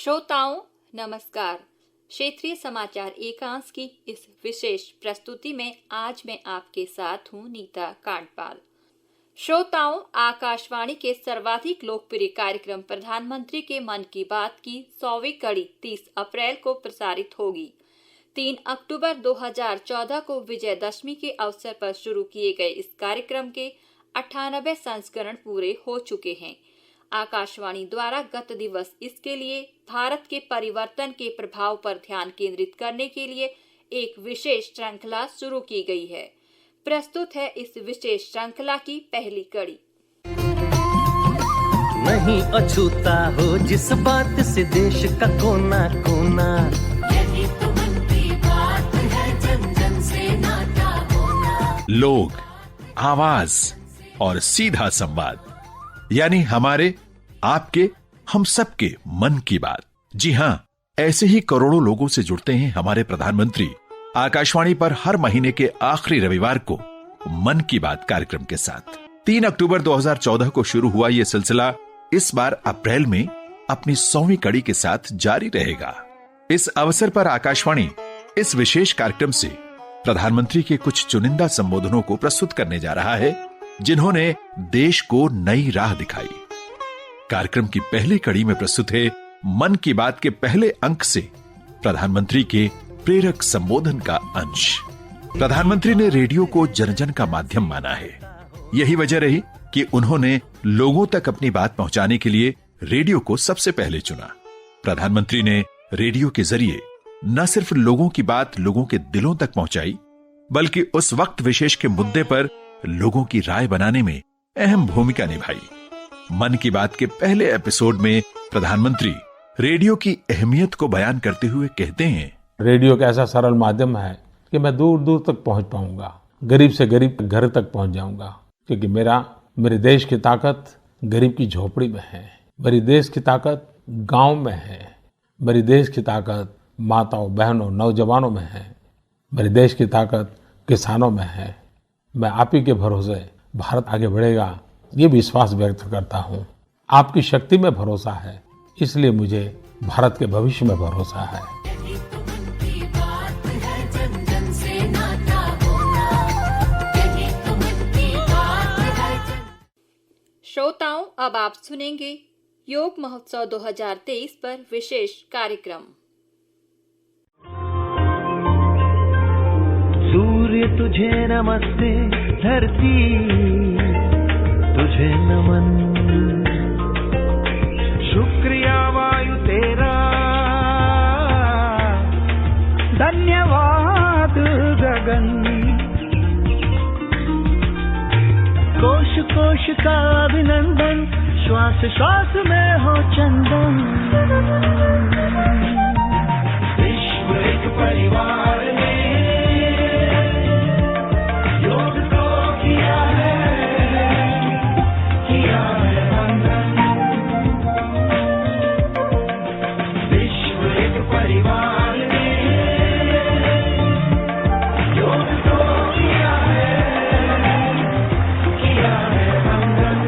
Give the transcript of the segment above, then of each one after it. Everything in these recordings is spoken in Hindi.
श्रोताओं नमस्कार। क्षेत्रीय समाचार एकांश की इस विशेष प्रस्तुति में आज मैं आपके साथ हूं नीता कांडपाल। श्रोताओं, आकाशवाणी के सर्वाधिक लोकप्रिय कार्यक्रम प्रधानमंत्री के मन की बात की 100वीं कड़ी 30 अप्रैल को प्रसारित होगी। 3 अक्टूबर 2014 को विजयदशमी के अवसर पर शुरू किए गए इस कार्यक्रम के 98 संस्करण पूरे हो चुके हैं। आकाशवाणी द्वारा गत दिवस इसके लिए भारत के परिवर्तन के प्रभाव पर ध्यान केंद्रित करने के लिए एक विशेष श्रृंखला शुरू की गई है। प्रस्तुत है इस विशेष श्रृंखला की पहली कड़ी। नहीं अछूता हो जिस बात से देश का कोना कोना, यही तो मन की बात है, जन जन से नाता होना। लोग, आवाज और सीधा संवाद, यानी हमारे, आपके, हम सबके मन की बात। जी हां, ऐसे ही करोड़ों लोगों से जुड़ते हैं हमारे प्रधानमंत्री आकाशवाणी पर हर महीने के आखिरी रविवार को मन की बात कार्यक्रम के साथ। 3 अक्टूबर 2014 को शुरू हुआ यह सिलसिला इस बार अप्रैल में अपनी 100वीं कड़ी के साथ जारी रहेगा। इस अवसर पर आकाशवाणी इस विशेष कार्यक्रम से प्रधानमंत्री के कुछ चुनिंदा संबोधनों को प्रस्तुत करने जा रहा है, जिन्होंने देश को नई राह दिखाई। कार्यक्रम की पहली कड़ी में प्रस्तुत है मन की बात के पहले अंक से प्रधानमंत्री के प्रेरक संबोधन का अंश। प्रधानमंत्री ने रेडियो को जन जन का माध्यम माना है। यही वजह रही कि उन्होंने लोगों तक अपनी बात पहुंचाने के लिए रेडियो को सबसे पहले चुना। प्रधानमंत्री ने रेडियो के जरिए न सिर्फ लोगों की बात लोगों के दिलों तक पहुंचाई, बल्कि उस वक्त विशेष के मुद्दे पर लोगों की राय बनाने में अहम भूमिका निभाई। मन की बात के पहले एपिसोड में प्रधानमंत्री रेडियो की अहमियत को बयान करते हुए कहते हैं, रेडियो का ऐसा सरल माध्यम है कि मैं दूर दूर तक पहुंच पाऊंगा, गरीब से गरीब घर तक पहुंच जाऊंगा, क्योंकि मेरे देश की ताकत गरीब की झोपड़ी में है, मेरी देश की ताकत गांव में है, मेरी देश की ताकत माताओं बहनों नौजवानों में है, मेरे देश की ताकत किसानों में है। मैं आप ही के भरोसे भारत आगे बढ़ेगा, ये विश्वास व्यक्त करता हूँ। आपकी शक्ति में भरोसा है, इसलिए मुझे भारत के भविष्य में भरोसा है। यही तो मन की बात है, जन जन से नाता होना। यही तो मन की बात है। श्रोताओं, अब आप सुनेंगे योग महोत्सव 2023 पर विशेष कार्यक्रम। सूर्य तुझे नमस्ते, धरती तुझे नमन, शुक्रिया वायु तेरा, धन्यवाद गगन, कोश कोश का अभिनंदन, श्वास श्वास में हो चंदन। विश्व एक परिवार है, योग तो किया है वंदन। विश्व एक परिवार है, योग तो किया है वंदन।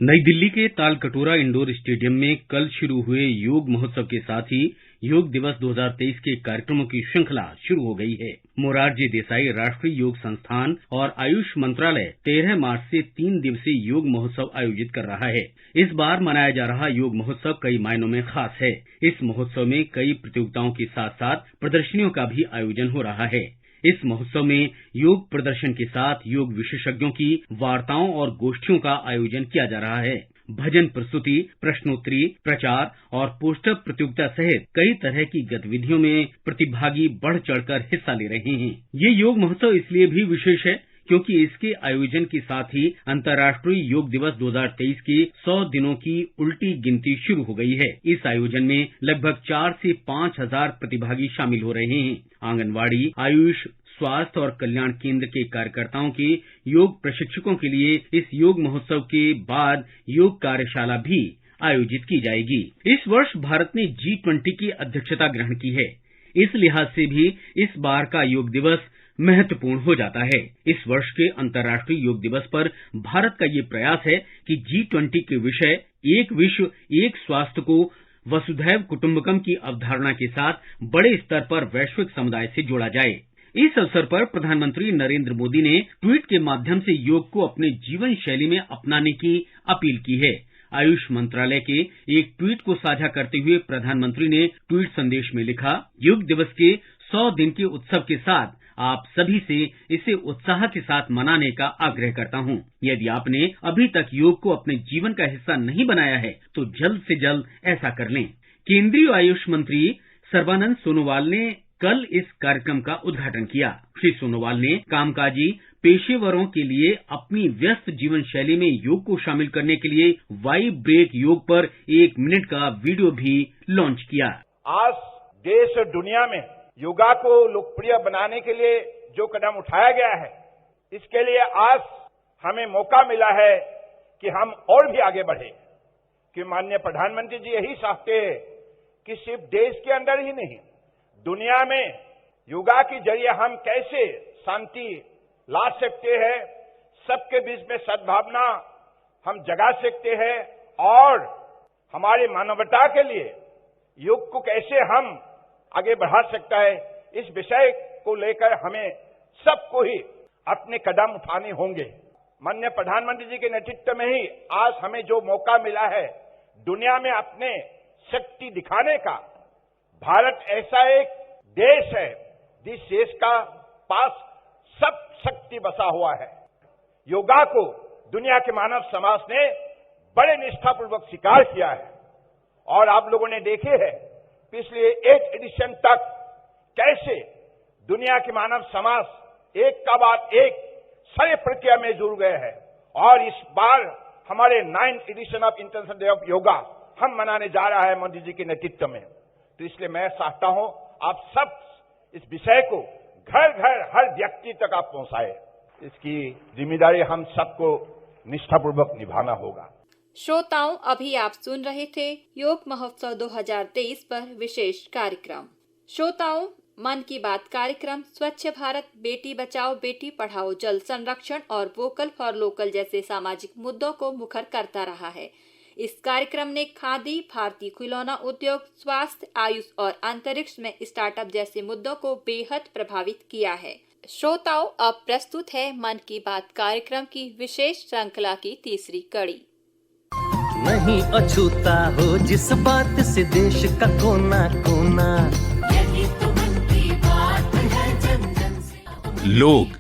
नई दिल्ली के तालकटोरा इंडोर स्टेडियम में कल शुरू हुए योग महोत्सव के साथ ही योग दिवस 2023 के कार्यक्रमों की श्रृंखला शुरू हो गई है। मोरारजी देसाई राष्ट्रीय योग संस्थान और आयुष मंत्रालय 13 मार्च से 3 दिवसीय योग महोत्सव आयोजित कर रहा है। इस बार मनाया जा रहा योग महोत्सव कई मायनों में खास है। इस महोत्सव में कई प्रतियोगिताओं के साथ साथ प्रदर्शनियों का भी आयोजन हो रहा है। इस महोत्सव में योग प्रदर्शन के साथ योग विशेषज्ञों की वार्ताओं और गोष्ठियों का आयोजन किया जा रहा है। भजन प्रस्तुति, प्रश्नोत्तरी, प्रचार और पोस्टर प्रतियोगिता सहित कई तरह की गतिविधियों में प्रतिभागी बढ़ चढ़कर हिस्सा ले रहे हैं। ये योग महोत्सव इसलिए भी विशेष है क्योंकि इसके आयोजन के साथ ही अंतर्राष्ट्रीय योग दिवस 2023 के 100 दिनों की उल्टी गिनती शुरू हो गई है। इस आयोजन में लगभग 4 से 5 हजार प्रतिभागी शामिल हो रहे हैं। आंगनवाड़ी, आयुष, स्वास्थ्य और कल्याण केंद्र के कार्यकर्ताओं के योग प्रशिक्षकों के लिए इस योग महोत्सव के बाद योग कार्यशाला भी आयोजित की जाएगी। इस वर्ष भारत ने G20 की अध्यक्षता ग्रहण की है। इस लिहाज से भी इस बार का योग दिवस महत्वपूर्ण हो जाता है। इस वर्ष के अंतर्राष्ट्रीय योग दिवस पर भारत का ये प्रयास है कि G20 के विषय एक विश्व एक स्वास्थ्य को वसुधैव कुटुंबकम की अवधारणा के साथ बड़े स्तर पर वैश्विक समुदाय से जोड़ा जाए। इस अवसर पर प्रधानमंत्री नरेंद्र मोदी ने ट्वीट के माध्यम से योग को अपने जीवन शैली में अपनाने की अपील की है। आयुष मंत्रालय के एक ट्वीट को साझा करते हुए प्रधानमंत्री ने ट्वीट संदेश में लिखा, योग दिवस के 100 दिन के उत्सव के साथ आप सभी से इसे उत्साह के साथ मनाने का आग्रह करता हूं। यदि आपने अभी तक योग को अपने जीवन का हिस्सा नहीं बनाया है तो जल्द से जल्द ऐसा कर लें। केंद्रीय आयुष मंत्री सर्बानंद सोनोवाल ने कल इस कार्यक्रम का उद्घाटन किया। श्री सोनोवाल ने कामकाजी पेशेवरों के लिए अपनी व्यस्त जीवन शैली में योग को शामिल करने के लिए वाई ब्रेक योग पर 1 मिनट का वीडियो भी लॉन्च किया। आज देश और दुनिया में योगा को लोकप्रिय बनाने के लिए जो कदम उठाया गया है, इसके लिए आज हमें मौका मिला है कि हम और भी आगे बढ़े। कि माननीय प्रधानमंत्री जी यही चाहते हैं कि सिर्फ देश के अंदर ही नहीं, दुनिया में योगा के जरिए हम कैसे शांति ला सकते हैं, सबके बीच में सद्भावना हम जगा सकते हैं और हमारी मानवता के लिए योग को कैसे हम आगे बढ़ा सकता है, इस विषय को लेकर हमें सबको ही अपने कदम उठाने होंगे। माननीय प्रधानमंत्री जी के नेतृत्व में ही आज हमें जो मौका मिला है दुनिया में अपने शक्ति दिखाने का। भारत ऐसा एक देश है जिस देश का पास सब शक्ति बसा हुआ है। योगा को दुनिया के मानव समाज ने बड़े निष्ठापूर्वक स्वीकार किया है और आप लोगों ने देखे है पिछले 8 एडिशन तक कैसे दुनिया के मानव समाज एक का बाद एक सारे प्रक्रिया में जुड़ गए हैं और इस बार हमारे 9th edition of international day of yoga हम मनाने जा रहा है मोदी जी के नेतृत्व में। तो इसलिए मैं चाहता हूं आप सब इस विषय को घर घर हर व्यक्ति तक आप पहुंचाए। इसकी जिम्मेदारी हम सबको निष्ठापूर्वक निभाना होगा। श्रोताओं, अभी आप सुन रहे थे योग महोत्सव 2023 पर विशेष कार्यक्रम। श्रोताओं, मन की बात कार्यक्रम स्वच्छ भारत, बेटी बचाओ बेटी पढ़ाओ, जल संरक्षण और वोकल फॉर लोकल जैसे सामाजिक मुद्दों को मुखर करता रहा है। इस कार्यक्रम ने खादी, भारतीय खिलौना उद्योग, स्वास्थ्य, आयुष और अंतरिक्ष में स्टार्टअप जैसे मुद्दों को बेहद प्रभावित किया है। श्रोताओं, अब प्रस्तुत है मन की बात कार्यक्रम की विशेष श्रृंखला की तीसरी कड़ी। नहीं अछूता हो जिस बात से देश का कोना कोना, यही तो मन की बात है, जन जन से। लोग,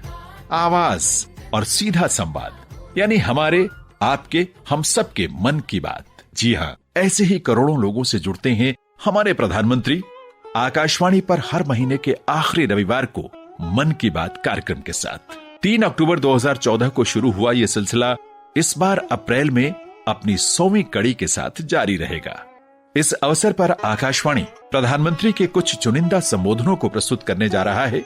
आवाज और सीधा संवाद, यानी हमारे, आपके, हम सबके मन की बात। जी हाँ, ऐसे ही करोड़ों लोगों से जुड़ते हैं हमारे प्रधानमंत्री आकाशवाणी पर हर महीने के आखिरी रविवार को मन की बात कार्यक्रम के साथ। 3 अक्टूबर 2014 को शुरू हुआ ये सिलसिला इस बार अप्रैल में अपनी 100वीं कड़ी के साथ जारी रहेगा। इस अवसर पर आकाशवाणी प्रधानमंत्री के कुछ चुनिंदा संबोधनों को प्रस्तुत करने जा रहा है।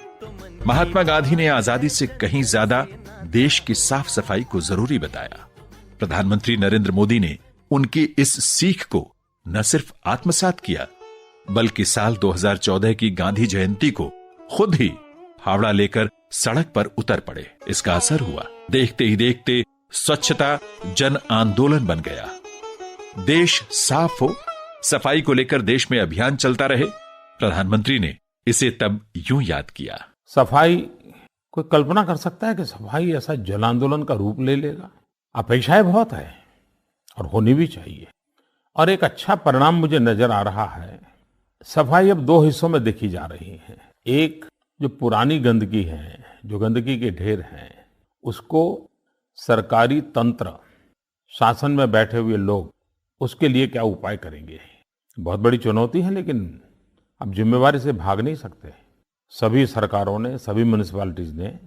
महात्मा गांधी ने आजादी से कहीं ज्यादा देश की साफ सफाई को जरूरी बताया। प्रधानमंत्री नरेंद्र मोदी ने उनकी इस सीख को न सिर्फ आत्मसात किया, बल्कि साल 2014 की गांधी जयंती को खुद ही फावड़ा लेकर सड़क पर उतर पड़े। इसका असर हुआ, देखते ही देखते स्वच्छता जन आंदोलन बन गया। देश साफ हो, सफाई को लेकर देश में अभियान चलता रहे। प्रधानमंत्री ने इसे तब यूं याद किया। सफाई, कोई कल्पना कर सकता है कि सफाई ऐसा जन आंदोलन का रूप ले लेगा? अपेक्षाएं बहुत है और होनी भी चाहिए, और एक अच्छा परिणाम मुझे नजर आ रहा है। सफाई अब 2 हिस्सों में देखी जा रही है। एक, जो पुरानी गंदगी है, जो गंदगी के ढेर हैं, उसको सरकारी तंत्र, शासन में बैठे हुए लोग उसके लिए क्या उपाय करेंगे। बहुत बड़ी चुनौती है, लेकिन अब जिम्मेवारी से भाग नहीं सकते। सभी सरकारों ने, सभी म्युनिसिपैलिटीज ने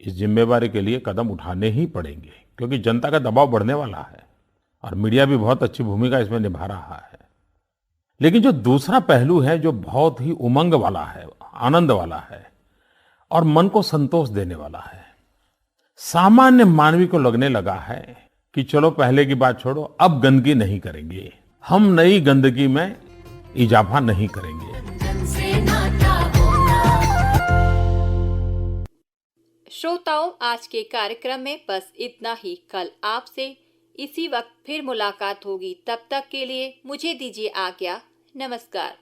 इस जिम्मेवारी के लिए कदम उठाने ही पड़ेंगे, क्योंकि जनता का दबाव बढ़ने वाला है और मीडिया भी बहुत अच्छी भूमिका इसमें निभा रहा है। लेकिन जो दूसरा पहलू है, जो बहुत ही उमंग वाला है, आनंद वाला है और मन को संतोष देने वाला है, सामान्य मानवी को लगने लगा है कि चलो पहले की बात छोड़ो, अब गंदगी नहीं करेंगे, हम नई गंदगी में इजाफा नहीं करेंगे। जन से नाता होना। श्रोताओं, आज के कार्यक्रम में बस इतना ही। कल आपसे इसी वक्त फिर मुलाकात होगी। तब तक के लिए मुझे दीजिए आज्ञा। नमस्कार।